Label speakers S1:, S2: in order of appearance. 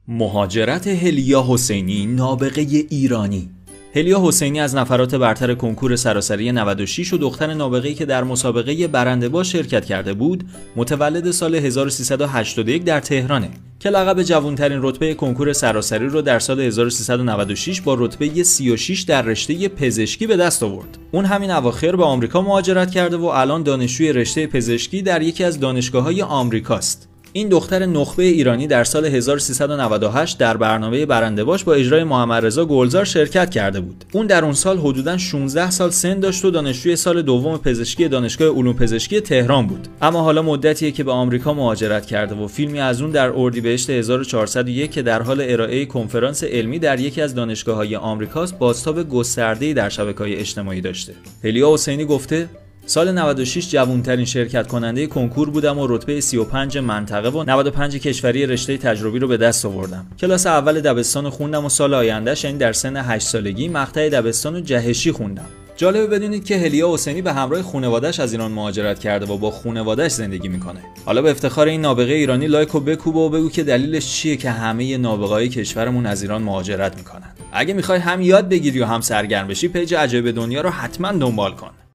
S1: مهاجرت هلیا حسینی، نابغه ایرانی. هلیا حسینی از نفرات برتر کنکور سراسری 96 و دختر نابغه‌ای که در مسابقه برنده باش شرکت کرده بود، متولد سال 1381 در تهرانه که لقب جوانترین رتبه کنکور سراسری رو در سال 1396 با رتبه 36 در رشته پزشکی به دست آورد. اون همین اواخر به آمریکا مهاجرت کرده و الان دانشجوی رشته پزشکی در یکی از دانشگاه‌های آمریکاست. این دختر نخبه ایرانی در سال 1398 در برنامه برنده باش با اجرای محمدرضا گلزار شرکت کرده بود. اون در اون سال حدوداً 16 سال سن داشت و دانشجوی سال دوم پزشکی دانشگاه علوم پزشکی تهران بود. اما حالا مدتیه که به آمریکا مهاجرت کرده و فیلمی از اون در اردیبهشت 1401 که در حال ارائه کنفرانس علمی در یکی از دانشگاه‌های آمریکاست بازتاب گسترده‌ای در شبکه‌های اجتماعی داشته. هلیا حسینی گفته سال 96 جوانترین شرکت کننده کنکور بودم و رتبه 35 منطقه و 95 کشوری رشته تجربی رو به دست آوردم. کلاس اول دبستان خوندم و سال آیندهش یعنی در سن 8 سالگی مقطع دبستان و جهشی خوندم. جالبه بدونید که هلیا حسینی به همراه خانواده‌اش از ایران مهاجرت کرده و با خانواده‌اش زندگی میکنه. حالا به افتخار این نابغه ایرانی لایک و بکوب و بگو که دلیلش چیه که همه نابغه‌های کشورمون از ایران مهاجرت میکنن. اگه میخوای هم یاد بگیری و هم سرگرم بشی پیج عجایب دنیا رو حتما دنبال کن.